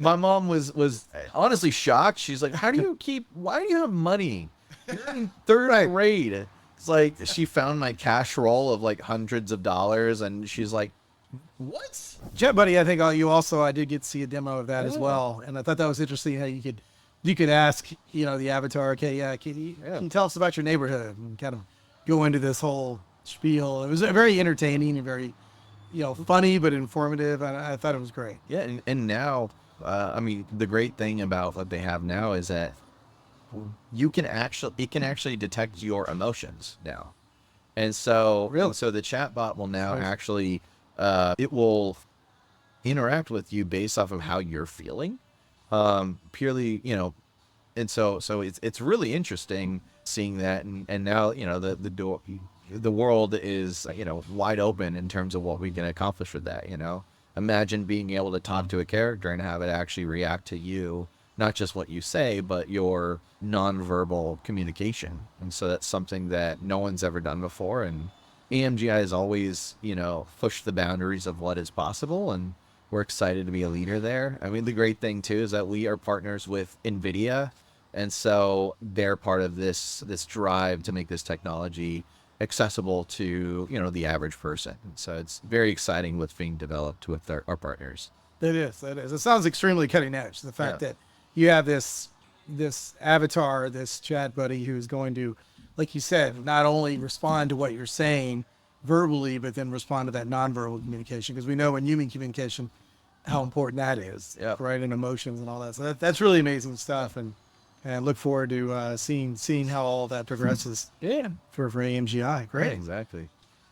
My mom was honestly shocked. She's like, why do you have money? You're in third Right. grade. It's like she found my cash roll of like hundreds of dollars and she's like, what? ChatBuddy, I think I did get to see a demo of that as Yeah. well, and I thought that was interesting how you could ask the avatar, okay, yeah, can you tell us about your neighborhood, and kind of go into this whole spiel. It was very entertaining and very funny but informative, and I thought it was great. Yeah, and now, I mean, the great thing about what they have now is that it can actually detect your emotions now. And so, Really? so the chatbot will now Nice. actually, it will interact with you based off of how you're feeling, purely, and so it's really interesting seeing that, and now, the world is, wide open in terms of what we can accomplish with that. Imagine being able to talk to a character and have it actually react to you, not just what you say, but your nonverbal communication. And so that's something that no one's ever done before. And AMGI has always, pushed the boundaries of what is possible. And we're excited to be a leader there. I mean, the great thing too is that we are partners with NVIDIA. And so they're part of this drive to make this technology accessible to, the average person. And so it's very exciting what's being developed with our partners. That is. It sounds extremely cutting edge. The fact Yeah. that you have this avatar, this chat buddy, who's going to, like you said, not only respond to what you're saying verbally, but then respond to that nonverbal communication. Because we know in human communication how important that is, Yeah. right? And emotions and all that. So that's really amazing stuff. And look forward to seeing how all that progresses Yeah. for AMGI. Great. Exactly.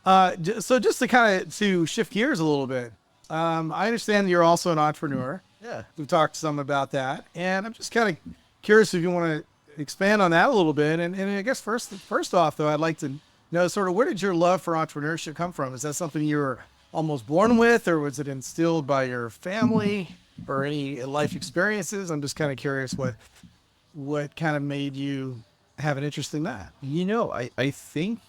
So just to shift gears a little bit, I understand you're also an entrepreneur. Yeah. We've talked some about that, and I'm just kind of curious if you want to expand on that a little bit. And I guess first off, though, I'd like to know sort of where did your love for entrepreneurship come from? Is that something you were almost born with, or was it instilled by your family or any life experiences? I'm just kind of curious what kind of made you have an interest in that. I think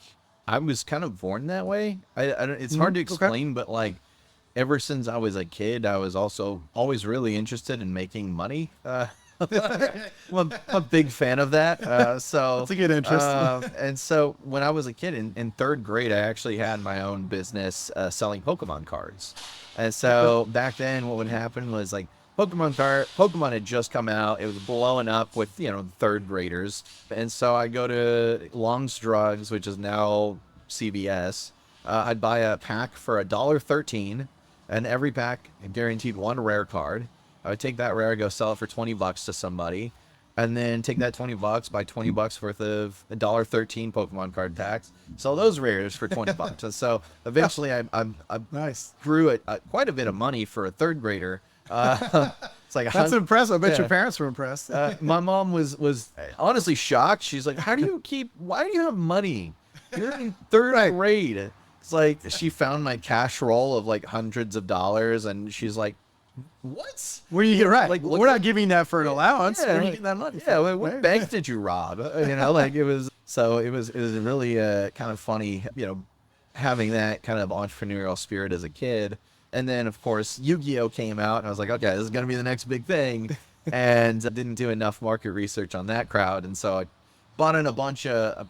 I was kind of born that way. It's hard to Okay. explain, but like ever since I was a kid, I was also always really interested in making money. Well, I'm a big fan of that. So That's a good interest. and so when I was a kid in third grade, I actually had my own business selling Pokemon cards. And so back then, what would happen was like Pokemon had just come out. It was blowing up with third graders. And so I go to Long's Drugs, which is now CVS. I'd buy a pack for $1.13, and every pack guaranteed one rare card. I would take that rare, go sell it for $20 to somebody, and then take that $20, buy $20 worth of $1.13 Pokemon card packs, sell those rares for $20. And so eventually, I Nice. grew quite a bit of money for a third grader. It's like That's impressive. I bet your Yeah. parents were impressed. my mom was honestly shocked. She's like, why do you have money? You're in third grade. It's like she found my cash roll of like hundreds of dollars and she's like, what? Where you right? Like, We're not giving that for an allowance. Yeah, Where are you like- getting that money? Yeah, from? what Right. bank did you rob? Like it was really kind of funny, having that kind of entrepreneurial spirit as a kid. And then of course Yu-Gi-Oh came out and I was like, okay, this is going to be the next big thing. And I didn't do enough market research on that crowd. And so I bought in a bunch of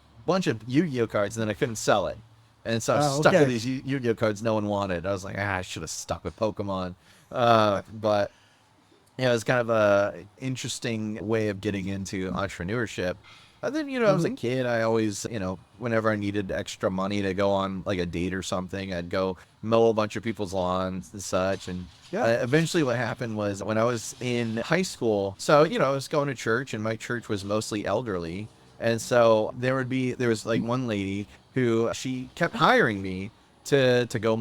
Yu-Gi-Oh cards and then I couldn't sell it. And so I was stuck with these Yu-Gi-Oh cards no one wanted. I was like, I should have stuck with Pokemon. But it was kind of a interesting way of getting into entrepreneurship. And then, I was a kid. I always, whenever I needed extra money to go on like a date or something, I'd go mow a bunch of people's lawns and such. And eventually what happened was when I was in high school, so, I was going to church and my church was mostly elderly. And so there was like one lady who she kept hiring me to go,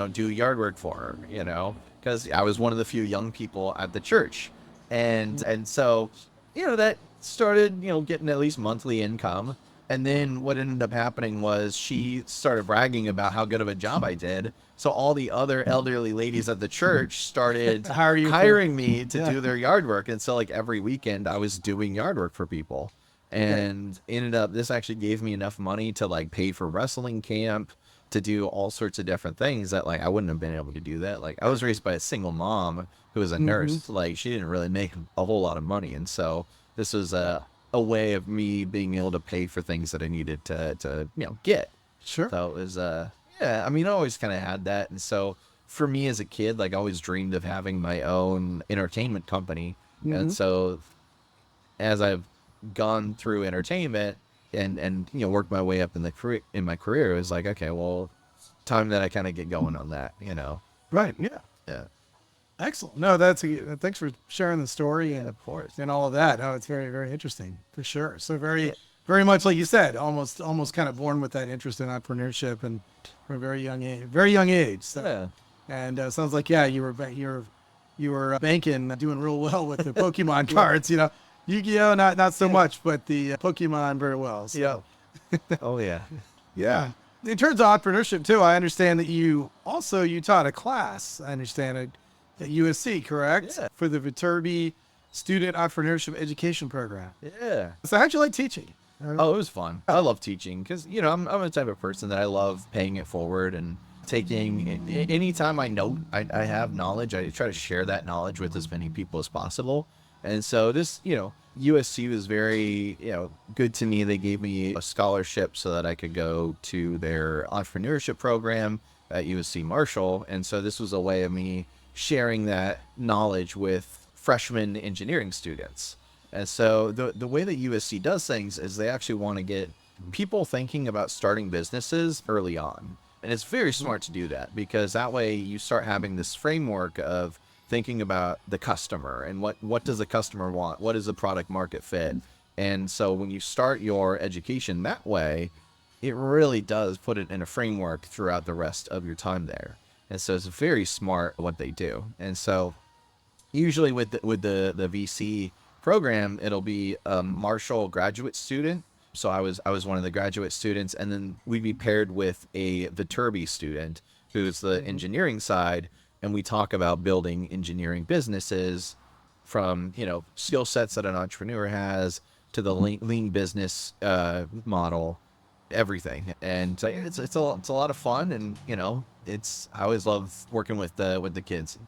do yard work for her, because I was one of the few young people at the church. And so, that started, getting at least monthly income. And then what ended up happening was she started bragging about how good of a job I did. So all the other elderly ladies at the church started hiring me to do their yard work. And so like every weekend I was doing yard work for people. And this actually gave me enough money to like pay for wrestling camp, to do all sorts of different things that like I wouldn't have been able to do that. Like I was raised by a single mom who was a nurse. Like, she didn't really make a whole lot of money. And so this was a way of me being able to pay for things that I needed to get. Sure. So it was, yeah, I mean, I always kind of had that. And so for me as a kid, like, I always dreamed of having my own entertainment company. And so as I've gone through entertainment and worked my way up in my career, it was like, okay, well, time that I kind of get going on that, Right. Yeah. Yeah. Excellent. No, thanks for sharing the story and Of course. and all of that. No, it's very, very interesting for sure. So very, very much like you said, almost kind of born with that interest in entrepreneurship and from a very young age. So, Yeah. and sounds like, yeah, you were banking, doing real well with the Pokemon cards, Yu-Gi-Oh, not so much, but the Pokemon very well. So. Oh yeah. Yeah. In terms of entrepreneurship too, I understand that you taught a class, I understand it, at USC, correct? Yeah. For the Viterbi Student Entrepreneurship Education Program. Yeah. So how'd you like teaching? Oh, it was fun. I love teaching because, I'm the type of person that I love paying it forward and taking anytime I have knowledge, I try to share that knowledge with as many people as possible. And so this, USC was very, good to me. They gave me a scholarship so that I could go to their entrepreneurship program at USC Marshall. And so this was a way of me sharing that knowledge with freshman engineering students. And so the way that USC does things is they actually want to get people thinking about starting businesses early on. And it's very smart to do that because that way you start having this framework of thinking about the customer and what does the customer want? What is the product market fit? And so when you start your education that way, it really does put it in a framework throughout the rest of your time there. And so it's very smart what they do. And so usually with the VC program, it'll be a Marshall graduate student. So I was one of the graduate students, and then we'd be paired with a Viterbi student who's the engineering side. And we talk about building engineering businesses from, skill sets that an entrepreneur has to the lean business model, everything. And it's a lot of fun. And, I always love working with the kids.